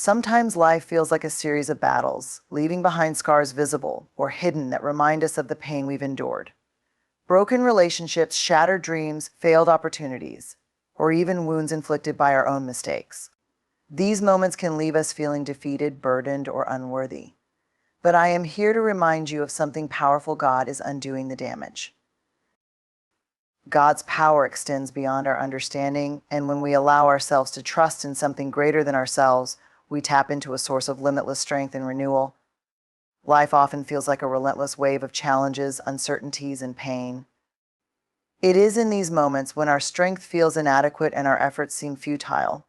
Sometimes life feels like a series of battles, leaving behind scars visible or hidden that remind us of the pain we've endured. Broken relationships, shattered dreams, failed opportunities, or even wounds inflicted by our own mistakes. These moments can leave us feeling defeated, burdened, or unworthy. But I am here to remind you of something powerful. God is undoing the damage. God's power extends beyond our understanding, and when we allow ourselves to trust in something greater than ourselves, we tap into a source of limitless strength and renewal. Life often feels like a relentless wave of challenges, uncertainties, and pain. It is in these moments when our strength feels inadequate and our efforts seem futile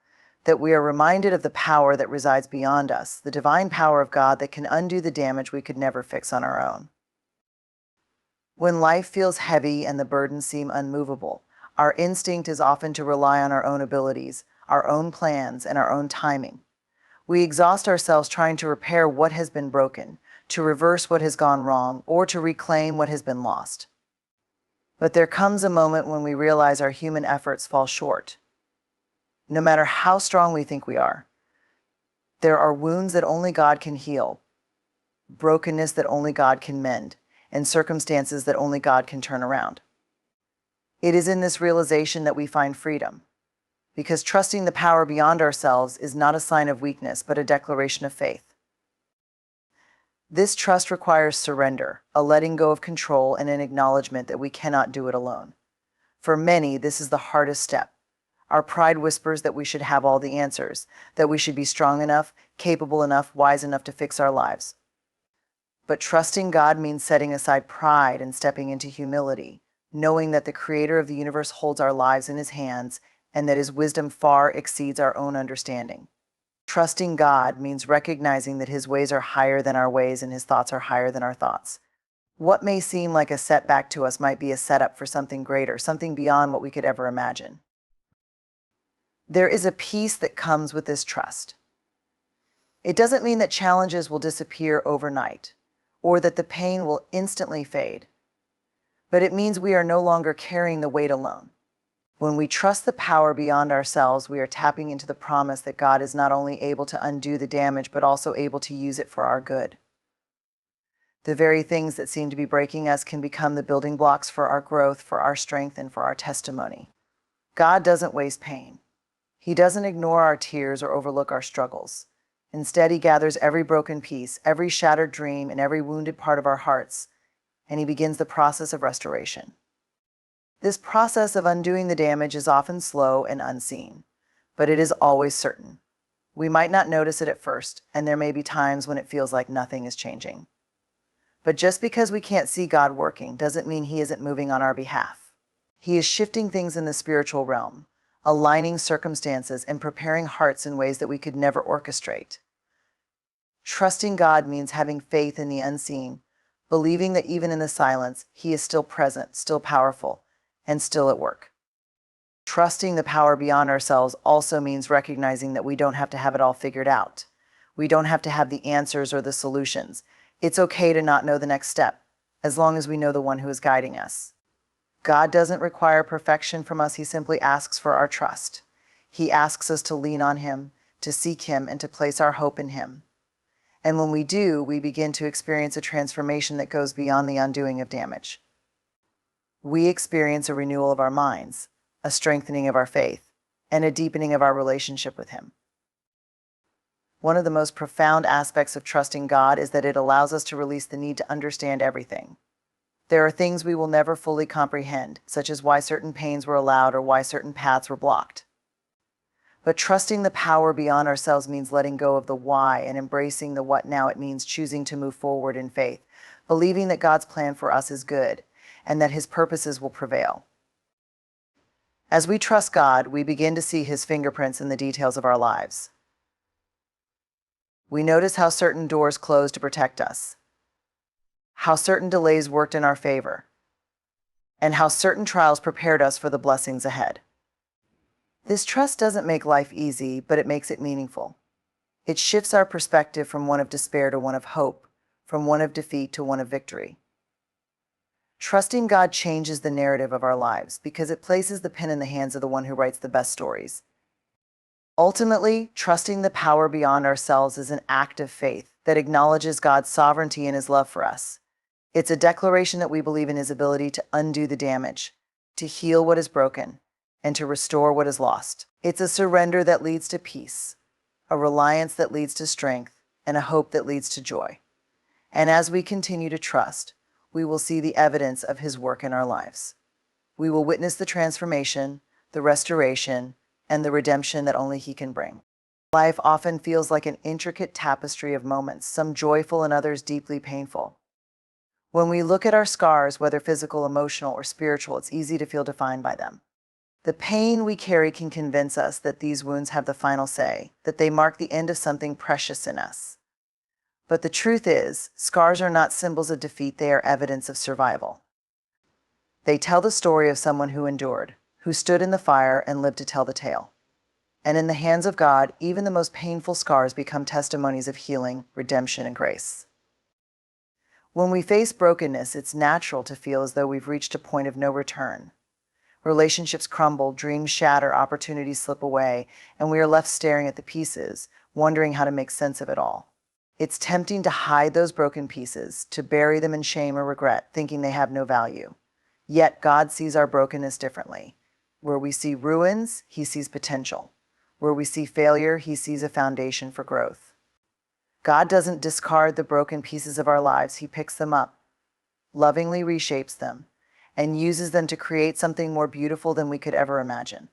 that we are reminded of the power that resides beyond us, the divine power of God that can undo the damage we could never fix on our own. When life feels heavy and the burdens seem unmovable, our instinct is often to rely on our own abilities, our own plans, and our own timing. We exhaust ourselves trying to repair what has been broken, to reverse what has gone wrong, or to reclaim what has been lost. But there comes a moment when we realize our human efforts fall short. No matter how strong we think we are, there are wounds that only God can heal, brokenness that only God can mend, and circumstances that only God can turn around. It is in this realization that we find freedom, because trusting the power beyond ourselves is not a sign of weakness, but a declaration of faith. This trust requires surrender, a letting go of control, and an acknowledgement that we cannot do it alone. For many, this is the hardest step. Our pride whispers that we should have all the answers, that we should be strong enough, capable enough, wise enough to fix our lives. But trusting God means setting aside pride and stepping into humility, knowing that the Creator of the universe holds our lives in His hands and that His wisdom far exceeds our own understanding. Trusting God means recognizing that His ways are higher than our ways and His thoughts are higher than our thoughts. What may seem like a setback to us might be a setup for something greater, something beyond what we could ever imagine. There is a peace that comes with this trust. It doesn't mean that challenges will disappear overnight, or that the pain will instantly fade. But it means we are no longer carrying the weight alone. When we trust the power beyond ourselves, we are tapping into the promise that God is not only able to undo the damage, but also able to use it for our good. The very things that seem to be breaking us can become the building blocks for our growth, for our strength, and for our testimony. God doesn't waste pain. He doesn't ignore our tears or overlook our struggles. Instead, He gathers every broken piece, every shattered dream, and every wounded part of our hearts, and He begins the process of restoration. This process of undoing the damage is often slow and unseen, but it is always certain. We might not notice it at first, and there may be times when it feels like nothing is changing. But just because we can't see God working doesn't mean He isn't moving on our behalf. He is shifting things in the spiritual realm, aligning circumstances and preparing hearts in ways that we could never orchestrate. Trusting God means having faith in the unseen, believing that even in the silence, He is still present, still powerful, and still at work. Trusting the power beyond ourselves also means recognizing that we don't have to have it all figured out. We don't have to have the answers or the solutions. It's okay to not know the next step, as long as we know the one who is guiding us. God doesn't require perfection from us. He simply asks for our trust. He asks us to lean on Him, to seek Him, and to place our hope in Him. And when we do, we begin to experience a transformation that goes beyond the undoing of damage. We experience a renewal of our minds, a strengthening of our faith, and a deepening of our relationship with Him. One of the most profound aspects of trusting God is that it allows us to release the need to understand everything. There are things we will never fully comprehend, such as why certain pains were allowed or why certain paths were blocked. But trusting the power beyond ourselves means letting go of the why and embracing the what now. It means choosing to move forward in faith, believing that God's plan for us is good and that His purposes will prevail. As we trust God, we begin to see His fingerprints in the details of our lives. We notice how certain doors closed to protect us, how certain delays worked in our favor, and how certain trials prepared us for the blessings ahead. This trust doesn't make life easy, but it makes it meaningful. It shifts our perspective from one of despair to one of hope, from one of defeat to one of victory. Trusting God changes the narrative of our lives because it places the pen in the hands of the one who writes the best stories. Ultimately, trusting the power beyond ourselves is an act of faith that acknowledges God's sovereignty and his love for us. It's a declaration that we believe in his ability to undo the damage, to heal what is broken, and to restore what is lost. It's a surrender that leads to peace, a reliance that leads to strength, and a hope that leads to joy. And as we continue to trust, we will see the evidence of his work in our lives. We will witness the transformation, the restoration, and the redemption that only he can bring. Life often feels like an intricate tapestry of moments, some joyful and others deeply painful. When we look at our scars, whether physical, emotional, or spiritual, it's easy to feel defined by them. The pain we carry can convince us that these wounds have the final say, that they mark the end of something precious in us. But the truth is, scars are not symbols of defeat, they are evidence of survival. They tell the story of someone who endured, who stood in the fire and lived to tell the tale. And in the hands of God, even the most painful scars become testimonies of healing, redemption, and grace. When we face brokenness, it's natural to feel as though we've reached a point of no return. Relationships crumble, dreams shatter, opportunities slip away, and we are left staring at the pieces, wondering how to make sense of it all. It's tempting to hide those broken pieces, to bury them in shame or regret, thinking they have no value. Yet God sees our brokenness differently. Where we see ruins, he sees potential. Where we see failure, he sees a foundation for growth. God doesn't discard the broken pieces of our lives, he picks them up, lovingly reshapes them, and uses them to create something more beautiful than we could ever imagine.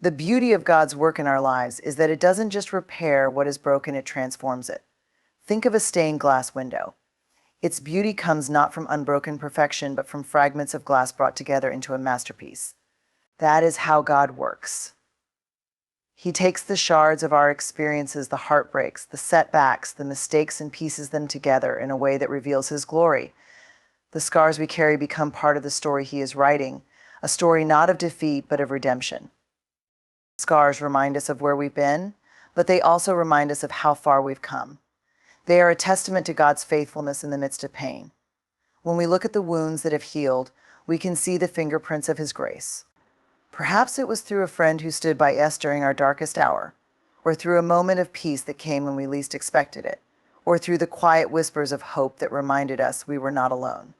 The beauty of God's work in our lives is that it doesn't just repair what is broken, it transforms it. Think of a stained glass window. Its beauty comes not from unbroken perfection, but from fragments of glass brought together into a masterpiece. That is how God works. He takes the shards of our experiences, the heartbreaks, the setbacks, the mistakes, and pieces them together in a way that reveals his glory. The scars we carry become part of the story he is writing, a story not of defeat, but of redemption. Scars remind us of where we've been, but they also remind us of how far we've come. They are a testament to God's faithfulness in the midst of pain. When we look at the wounds that have healed, we can see the fingerprints of his grace. Perhaps it was through a friend who stood by us during our darkest hour, or through a moment of peace that came when we least expected it, or through the quiet whispers of hope that reminded us we were not alone.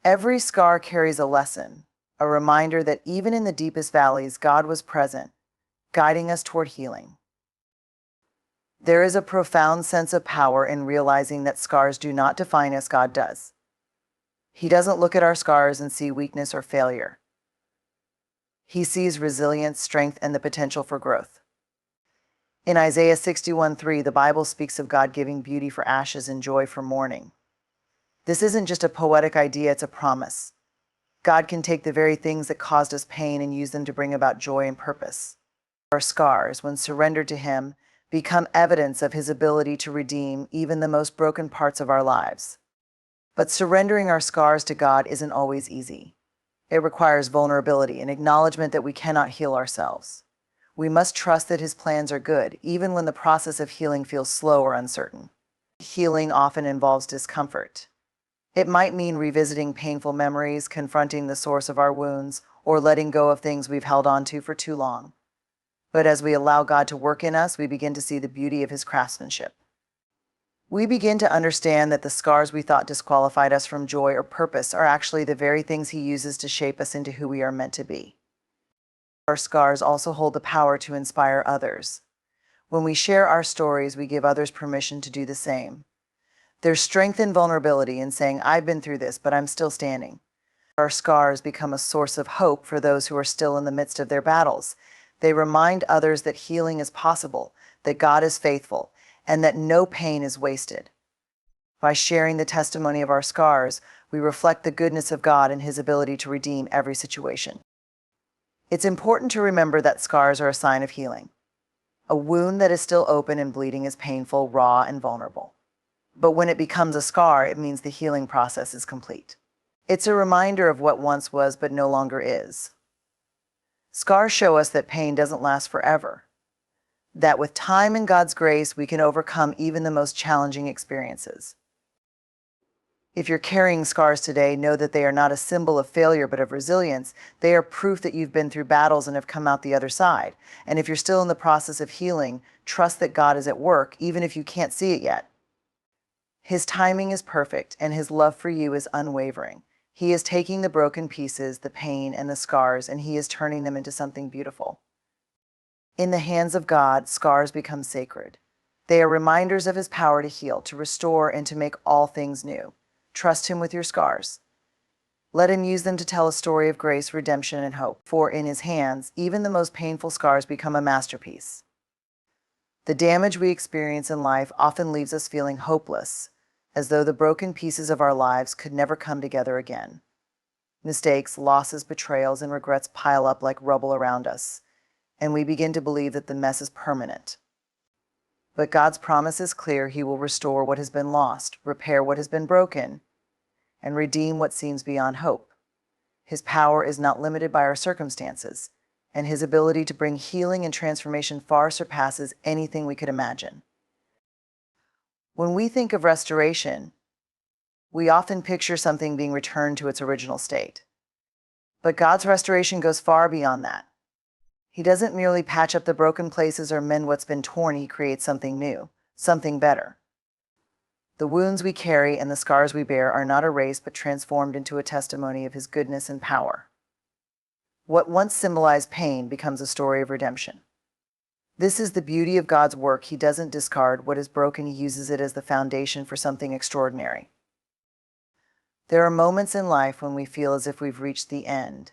Every scar carries a lesson, a reminder that even in the deepest valleys, God was present, guiding us toward healing. There is a profound sense of power in realizing that scars do not define us, God does. He doesn't look at our scars and see weakness or failure. He sees resilience, strength, and the potential for growth. In Isaiah 61:3, the Bible speaks of God giving beauty for ashes and joy for mourning. This isn't just a poetic idea, it's a promise. God can take the very things that caused us pain and use them to bring about joy and purpose. Our scars, when surrendered to him, become evidence of his ability to redeem even the most broken parts of our lives. But surrendering our scars to God isn't always easy. It requires vulnerability and acknowledgement that we cannot heal ourselves. We must trust that his plans are good, even when the process of healing feels slow or uncertain. Healing often involves discomfort. It might mean revisiting painful memories, confronting the source of our wounds, or letting go of things we've held on to for too long. But as we allow God to work in us, we begin to see the beauty of his craftsmanship. We begin to understand that the scars we thought disqualified us from joy or purpose are actually the very things he uses to shape us into who we are meant to be. Our scars also hold the power to inspire others. When we share our stories, we give others permission to do the same. There's strength in vulnerability in saying, I've been through this, but I'm still standing. Our scars become a source of hope for those who are still in the midst of their battles. They remind others that healing is possible, that God is faithful, and that no pain is wasted. By sharing the testimony of our scars, we reflect the goodness of God and his ability to redeem every situation. It's important to remember that scars are a sign of healing. A wound that is still open and bleeding is painful, raw, and vulnerable. But when it becomes a scar, it means the healing process is complete. It's a reminder of what once was but no longer is. Scars show us that pain doesn't last forever, that with time and God's grace, we can overcome even the most challenging experiences. If you're carrying scars today, know that they are not a symbol of failure but of resilience. They are proof that you've been through battles and have come out the other side. And if you're still in the process of healing, trust that God is at work, even if you can't see it yet. His timing is perfect, and his love for you is unwavering. He is taking the broken pieces, the pain, and the scars, and he is turning them into something beautiful. In the hands of God, scars become sacred. They are reminders of his power to heal, to restore, and to make all things new. Trust him with your scars. Let him use them to tell a story of grace, redemption, and hope. For in his hands, even the most painful scars become a masterpiece. The damage we experience in life often leaves us feeling hopeless, as though the broken pieces of our lives could never come together again. Mistakes, losses, betrayals, and regrets pile up like rubble around us, and we begin to believe that the mess is permanent. But God's promise is clear. He will restore what has been lost, repair what has been broken, and redeem what seems beyond hope. His power is not limited by our circumstances, and his ability to bring healing and transformation far surpasses anything we could imagine. When we think of restoration, we often picture something being returned to its original state. But God's restoration goes far beyond that. He doesn't merely patch up the broken places or mend what's been torn. He creates something new, something better. The wounds we carry and the scars we bear are not erased but transformed into a testimony of his goodness and power. What once symbolized pain becomes a story of redemption. This is the beauty of God's work. He doesn't discard what is broken. He uses it as the foundation for something extraordinary. There are moments in life when we feel as if we've reached the end,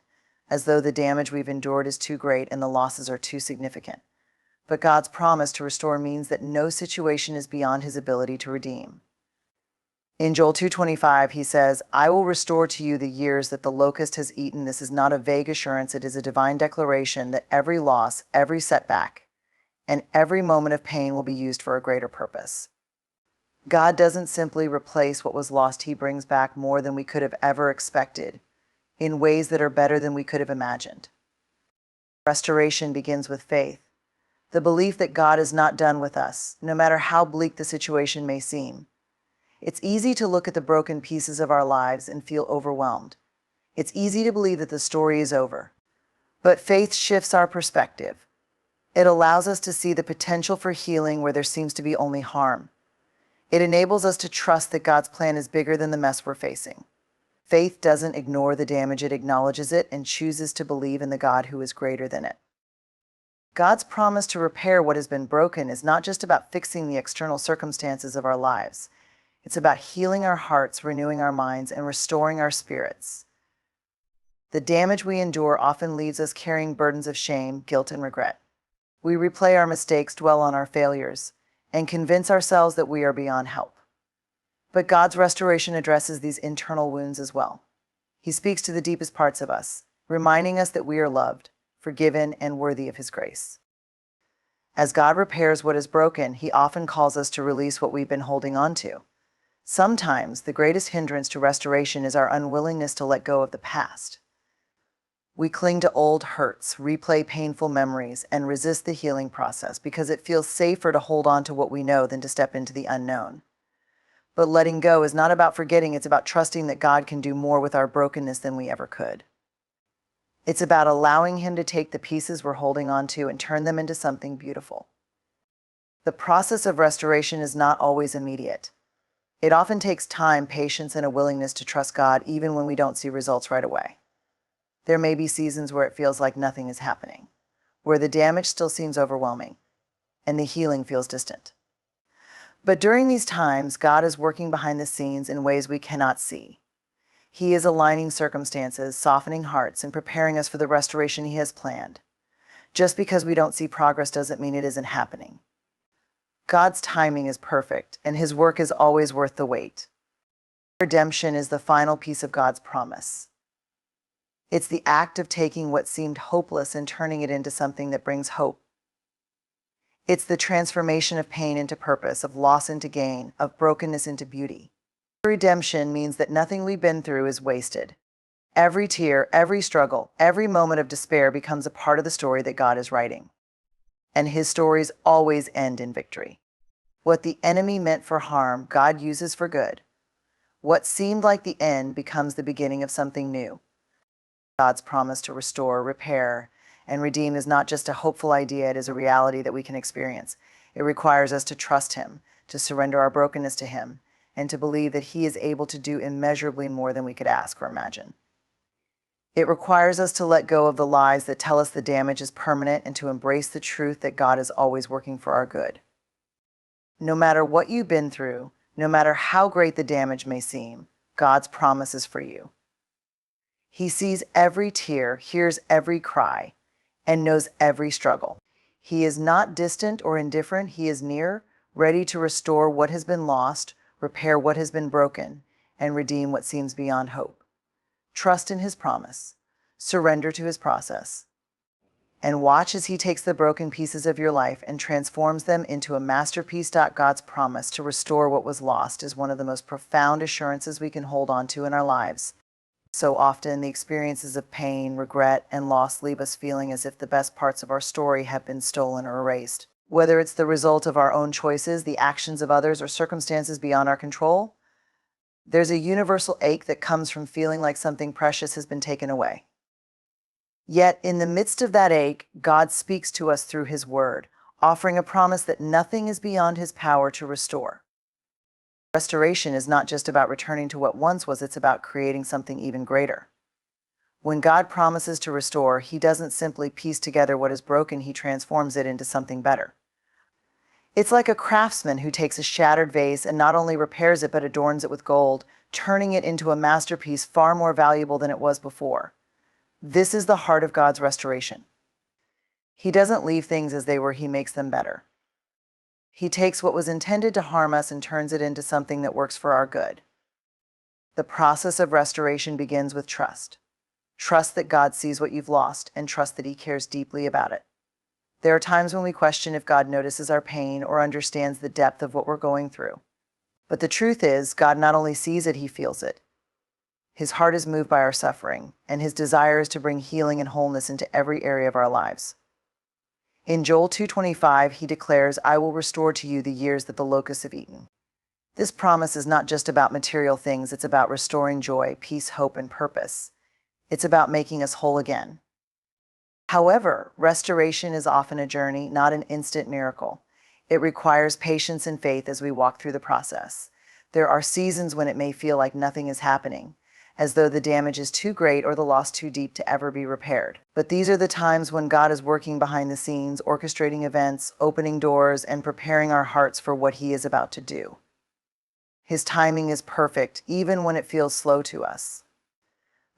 as though the damage we've endured is too great and the losses are too significant. But God's promise to restore means that no situation is beyond his ability to redeem. In Joel 2:25, he says, "I will restore to you the years that the locust has eaten." This is not a vague assurance. It is a divine declaration that every loss, every setback, and every moment of pain will be used for a greater purpose. God doesn't simply replace what was lost. He brings back more than we could have ever expected, in ways that are better than we could have imagined. Restoration begins with faith, the belief that God is not done with us, no matter how bleak the situation may seem. It's easy to look at the broken pieces of our lives and feel overwhelmed. It's easy to believe that the story is over. But faith shifts our perspective. It allows us to see the potential for healing where there seems to be only harm. It enables us to trust that God's plan is bigger than the mess we're facing. Faith doesn't ignore the damage. It acknowledges it and chooses to believe in the God who is greater than it. God's promise to repair what has been broken is not just about fixing the external circumstances of our lives. It's about healing our hearts, renewing our minds, and restoring our spirits. The damage we endure often leaves us carrying burdens of shame, guilt, and regret. We replay our mistakes, dwell on our failures, and convince ourselves that we are beyond help. But God's restoration addresses these internal wounds as well. He speaks to the deepest parts of us, reminding us that we are loved, forgiven, and worthy of his grace. As God repairs what is broken, he often calls us to release what we've been holding on to. Sometimes the greatest hindrance to restoration is our unwillingness to let go of the past. We cling to old hurts, replay painful memories, and resist the healing process because it feels safer to hold on to what we know than to step into the unknown. But letting go is not about forgetting. It's about trusting that God can do more with our brokenness than we ever could. It's about allowing him to take the pieces we're holding on to and turn them into something beautiful. The process of restoration is not always immediate. It often takes time, patience, and a willingness to trust God even when we don't see results right away. There may be seasons where it feels like nothing is happening, where the damage still seems overwhelming, and the healing feels distant. But during these times, God is working behind the scenes in ways we cannot see. He is aligning circumstances, softening hearts, and preparing us for the restoration he has planned. Just because we don't see progress doesn't mean it isn't happening. God's timing is perfect, and his work is always worth the wait. Redemption is the final piece of God's promise. It's the act of taking what seemed hopeless and turning it into something that brings hope. It's the transformation of pain into purpose, of loss into gain, of brokenness into beauty. Redemption means that nothing we've been through is wasted. Every tear, every struggle, every moment of despair becomes a part of the story that God is writing. And his stories always end in victory. What the enemy meant for harm, God uses for good. What seemed like the end becomes the beginning of something new. God's promise to restore, repair, and redeem is not just a hopeful idea, it is a reality that we can experience. It requires us to trust Him, to surrender our brokenness to Him, and to believe that He is able to do immeasurably more than we could ask or imagine. It requires us to let go of the lies that tell us the damage is permanent and to embrace the truth that God is always working for our good. No matter what you've been through, no matter how great the damage may seem, God's promise is for you. He sees every tear, hears every cry, and knows every struggle. He is not distant or indifferent. He is near, ready to restore what has been lost, repair what has been broken, and redeem what seems beyond hope. Trust in His promise. Surrender to His process. And watch as He takes the broken pieces of your life and transforms them into a masterpiece. God's promise to restore what was lost is one of the most profound assurances we can hold on to in our lives. So often, the experiences of pain, regret, and loss leave us feeling as if the best parts of our story have been stolen or erased. Whether it's the result of our own choices, the actions of others, or circumstances beyond our control, there's a universal ache that comes from feeling like something precious has been taken away. Yet, in the midst of that ache, God speaks to us through His Word, offering a promise that nothing is beyond His power to restore. Restoration is not just about returning to what once was, it's about creating something even greater. When God promises to restore, He doesn't simply piece together what is broken, He transforms it into something better. It's like a craftsman who takes a shattered vase and not only repairs it but adorns it with gold, turning it into a masterpiece far more valuable than it was before. This is the heart of God's restoration. He doesn't leave things as they were, He makes them better. He takes what was intended to harm us and turns it into something that works for our good. The process of restoration begins with trust. Trust that God sees what you've lost and trust that He cares deeply about it. There are times when we question if God notices our pain or understands the depth of what we're going through. But the truth is, God not only sees it, He feels it. His heart is moved by our suffering, and His desire is to bring healing and wholeness into every area of our lives. In Joel 2:25, He declares, "I will restore to you the years that the locusts have eaten." This promise is not just about material things, it's about restoring joy, peace, hope, and purpose. It's about making us whole again. However, restoration is often a journey, not an instant miracle. It requires patience and faith as we walk through the process. There are seasons when it may feel like nothing is happening, as though the damage is too great or the loss too deep to ever be repaired. But these are the times when God is working behind the scenes, orchestrating events, opening doors, and preparing our hearts for what He is about to do. His timing is perfect, even when it feels slow to us.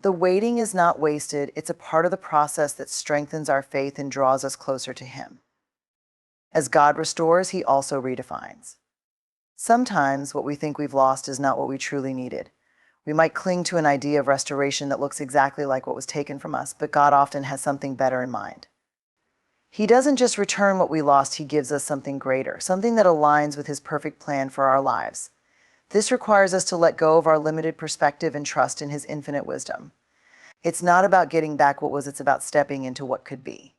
The waiting is not wasted, it's a part of the process that strengthens our faith and draws us closer to Him. As God restores, He also redefines. Sometimes what we think we've lost is not what we truly needed. We might cling to an idea of restoration that looks exactly like what was taken from us, but God often has something better in mind. He doesn't just return what we lost, He gives us something greater, something that aligns with His perfect plan for our lives. This requires us to let go of our limited perspective and trust in His infinite wisdom. It's not about getting back what was, it's about stepping into what could be.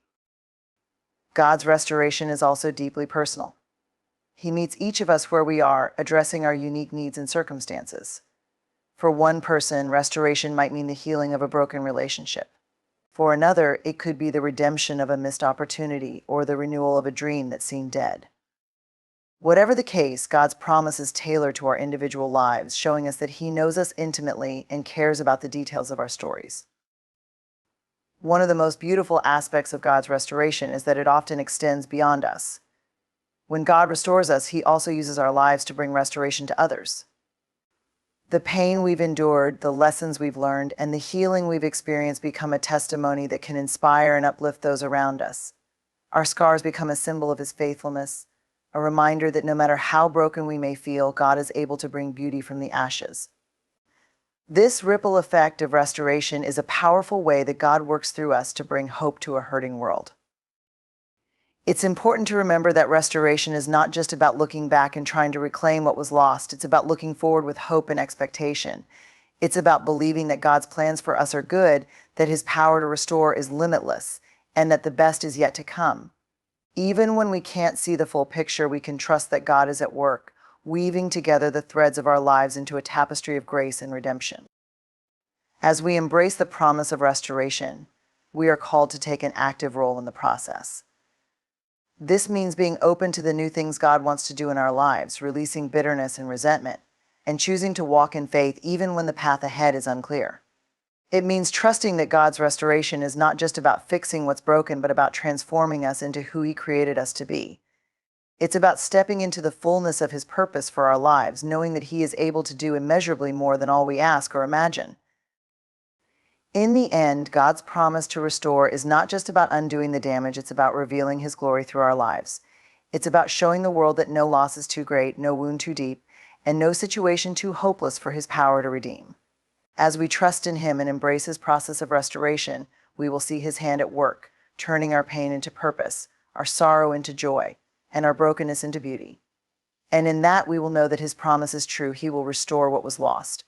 God's restoration is also deeply personal. He meets each of us where we are, addressing our unique needs and circumstances. For one person, restoration might mean the healing of a broken relationship. For another, it could be the redemption of a missed opportunity or the renewal of a dream that seemed dead. Whatever the case, God's promise is tailored to our individual lives, showing us that He knows us intimately and cares about the details of our stories. One of the most beautiful aspects of God's restoration is that it often extends beyond us. When God restores us, He also uses our lives to bring restoration to others. The pain we've endured, the lessons we've learned, and the healing we've experienced become a testimony that can inspire and uplift those around us. Our scars become a symbol of His faithfulness, a reminder that no matter how broken we may feel, God is able to bring beauty from the ashes. This ripple effect of restoration is a powerful way that God works through us to bring hope to a hurting world. It's important to remember that restoration is not just about looking back and trying to reclaim what was lost. It's about looking forward with hope and expectation. It's about believing that God's plans for us are good, that His power to restore is limitless, and that the best is yet to come. Even when we can't see the full picture, we can trust that God is at work, weaving together the threads of our lives into a tapestry of grace and redemption. As we embrace the promise of restoration, we are called to take an active role in the process. This means being open to the new things God wants to do in our lives, releasing bitterness and resentment, and choosing to walk in faith even when the path ahead is unclear. It means trusting that God's restoration is not just about fixing what's broken, but about transforming us into who He created us to be. It's about stepping into the fullness of His purpose for our lives, knowing that He is able to do immeasurably more than all we ask or imagine. In the end, God's promise to restore is not just about undoing the damage, it's about revealing His glory through our lives. It's about showing the world that no loss is too great, no wound too deep, and no situation too hopeless for His power to redeem. As we trust in Him and embrace His process of restoration, we will see His hand at work, turning our pain into purpose, our sorrow into joy, and our brokenness into beauty. And in that we will know that His promise is true. He will restore what was lost.